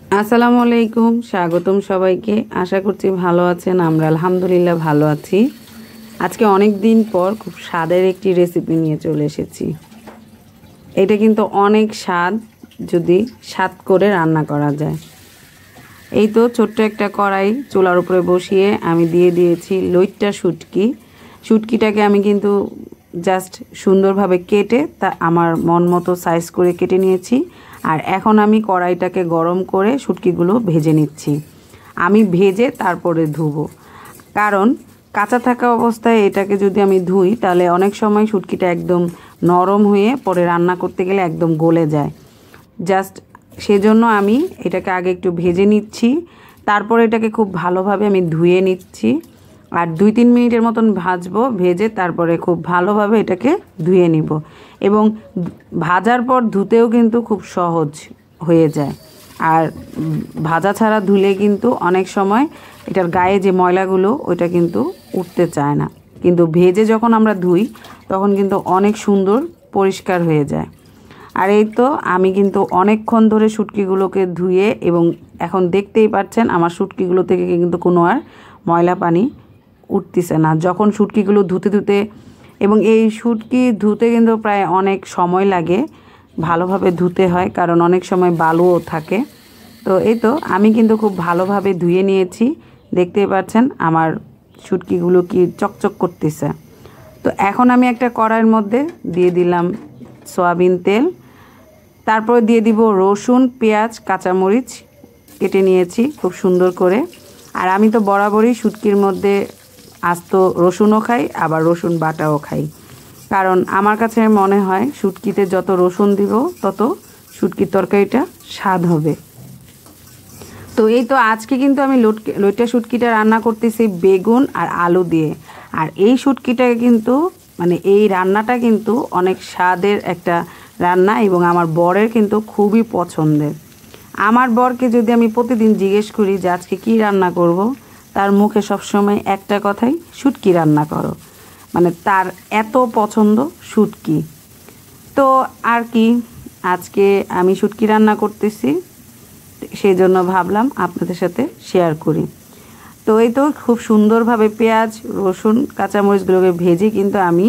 আসসালামু আলাইকুম, স্বাগতম সবাইকে। আশা করছি ভালো আছেন। আমরা আলহামদুলিল্লাহ ভালো আছি। আজকে অনেক দিন পর খুব স্বাদের একটি রেসিপি নিয়ে চলে এসেছি। এটা কিন্তু অনেক স্বাদ যদি স্বাদ করে রান্না করা যায়। এই তো ছোট্ট একটা কড়াই চুলার উপরে বসিয়ে আমি দিয়ে দিয়েছি লইট্টা শুটকি। শুটকিটাকে আমি কিন্তু জাস্ট সুন্দরভাবে কেটে তা আমার মন মতো সাইজ করে কেটে নিয়েছি। আর এখন আমি কড়াইটাকে গরম করে শুটকিগুলো ভেজে নিচ্ছি। আমি ভেজে তারপরে ধুবো, কারণ কাঁচা থাকা অবস্থায় এটাকে যদি আমি ধুই তাহলে অনেক সময় শুটকিটা একদম নরম হয়ে পরে রান্না করতে গেলে একদম গলে যায়। জাস্ট সেজন্য আমি এটাকে আগে একটু ভেজে নিচ্ছি, তারপর এটাকে খুব ভালোভাবে আমি ধুয়ে নিচ্ছি। আর 2-3 মিনিটের মতন ভাজবো, ভেজে তারপরে খুব ভালোভাবে এটাকে ধুয়ে নিব। এবং ভাজার পর ধুতেও কিন্তু খুব সহজ হয়ে যায়। আর ভাজা ছাড়া ধুলে কিন্তু অনেক সময় এটার গায়ে যে ময়লাগুলো ওইটা কিন্তু উঠতে চায় না, কিন্তু ভেজে যখন আমরা ধুই তখন কিন্তু অনেক সুন্দর পরিষ্কার হয়ে যায়। আর এই তো আমি কিন্তু অনেকক্ষণ ধরে শুটকিগুলোকে ধুয়ে, এবং এখন দেখতেই পাচ্ছেন আমার শুটকিগুলো থেকে কিন্তু কোনো আর ময়লা পানি উঠতেছে না। যখন শুটকিগুলো ধুতে এবং এই শুটকি ধুতে কিন্তু প্রায় অনেক সময় লাগে, ভালোভাবে ধুতে হয় কারণ অনেক সময় বালুও থাকে। তো এই তো আমি কিন্তু খুব ভালোভাবে ধুয়ে নিয়েছি। দেখতেই পাচ্ছেন আমার শুটকিগুলো কি চকচক করতেছে। তো এখন আমি একটা কড়াইয়ের মধ্যে দিয়ে দিলাম সয়াবিন তেল, তারপর দিয়ে দিব রসুন, পেঁয়াজ, কাঁচামরিচ কেটে নিয়েছি খুব সুন্দর করে। আর আমি তো বরাবরই শুটকির মধ্যে আস্ত রসুনও খাই, আবার রসুন বাটাও খাই, কারণ আমার কাছে মনে হয় শুটকিতে যত রসুন দিব তত শুটকির তরকারিটা স্বাদ হবে। তো এই তো আজকে কিন্তু আমি লইট্টা শুটকিটা রান্না করতেছি বেগুন আর আলু দিয়ে। আর এই শুটকিটাকে কিন্তু এই রান্নাটা কিন্তু অনেক স্বাদের একটা রান্না, এবং আমার বরের কিন্তু খুবই পছন্দের। আমার বরকে যদি আমি প্রতিদিন জিজ্ঞেস করি যে আজকে কী রান্না করব, তার মুখে সবসময় একটা কথাই, শুটকি রান্না করো। তার এত পছন্দ শুটকি। তো আর কি, আজকে আমি শুটকি রান্না করতেছি, সেই জন্য ভাবলাম আপনাদের সাথে শেয়ার করি। তো এই তো খুব সুন্দরভাবে পেঁয়াজ, রসুন, কাঁচামরিচগুলোকে ভেজে কিন্তু আমি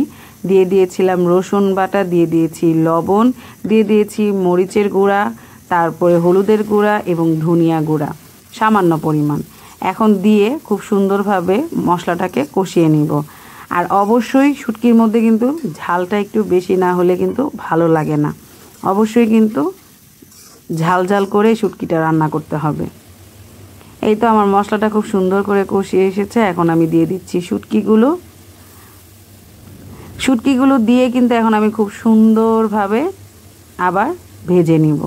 দিয়ে দিয়েছিলাম রসুন বাটা, দিয়ে দিয়েছি লবণ, দিয়ে দিয়েছি মরিচের গুঁড়া, তারপরে হলুদের গুঁড়া এবং ধনিয়া গুঁড়া সামান্য পরিমাণ। এখন দিয়ে খুব সুন্দরভাবে মশলাটাকে কষিয়ে নিব। আর অবশ্যই শুটকির মধ্যে কিন্তু ঝালটা একটু বেশি না হলে কিন্তু ভালো লাগে না। অবশ্যই কিন্তু ঝাল ঝাল করে শুটকিটা রান্না করতে হবে। এই তো আমার মশলাটা খুব সুন্দর করে কষিয়ে এসেছে। এখন আমি দিয়ে দিচ্ছি শুটকিগুলো দিয়ে কিন্তু এখন আমি খুব সুন্দরভাবে আবার ভেজে নিব,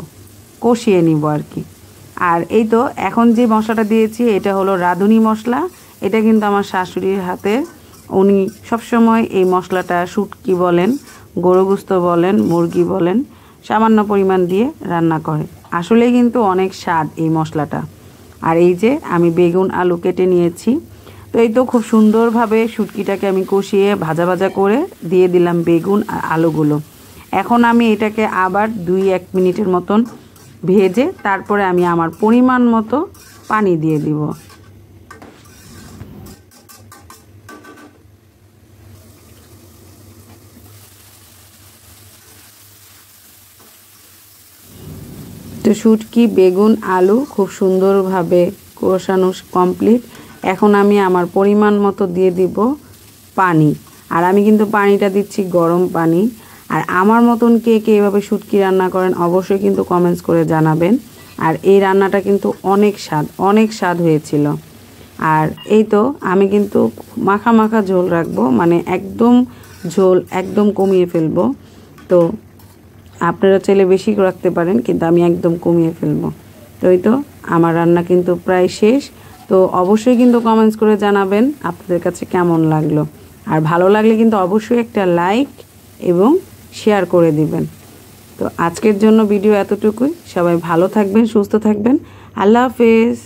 কষিয়ে নিব আর কি। আর এই তো এখন যে মশলাটা দিয়েছি এটা হলো রাঁধুনি মশলা। এটা কিন্তু আমার শাশুড়ির হাতে, উনি সবসময় এই মশলাটা শুটকি বলেন, গরু গোশত বলেন, মুরগি বলেন, সামান্য পরিমাণ দিয়ে রান্না করে। আসলে কিন্তু অনেক স্বাদ এই মশলাটা। আর এই যে আমি বেগুন আলু কেটে নিয়েছি। তো এই তো খুব সুন্দরভাবে শুটকিটাকে আমি কষিয়ে ভাজা ভাজা করে দিয়ে দিলাম বেগুন আর আলুগুলো। এখন আমি এটাকে আবার 2-1 মিনিটের মতন ভেজে তারপরে আমি আমার পরিমাণ মতো পানি দিয়ে দিব। তো শুটকি, বেগুন, আলু খুব সুন্দরভাবে কষানো কমপ্লিট। এখন আমি আমার পরিমাণ মতো দিয়ে দিব পানি। আর আমি কিন্তু পানিটা দিচ্ছি গরম পানি। আর আমার মতন কে কে এভাবে শুটকি রান্না করেন অবশ্যই কিন্তু কমেন্টস করে জানাবেন। আর এই রান্নাটা কিন্তু অনেক স্বাদ হয়েছিল। আর এই তো আমি কিন্তু মাখা মাখা ঝোল রাখবো, একদম ঝোল একদম কমিয়ে ফেলবো। তো আপনারা চাইলে বেশি রাখতে পারেন, কিন্তু আমি একদম কমিয়ে ফেলবো। তো এই তো আমার রান্না কিন্তু প্রায় শেষ। তো অবশ্যই কিন্তু কমেন্টস করে জানাবেন আপনাদের কাছে কেমন লাগলো। আর ভালো লাগলে কিন্তু অবশ্যই একটা লাইক এবং শেয়ার করে দিবেন। তো আজকের জন্য ভিডিও এতটুকুই। সবাই ভালো থাকবেন, সুস্থ থাকবেন। আল্লাহ হাফেজ।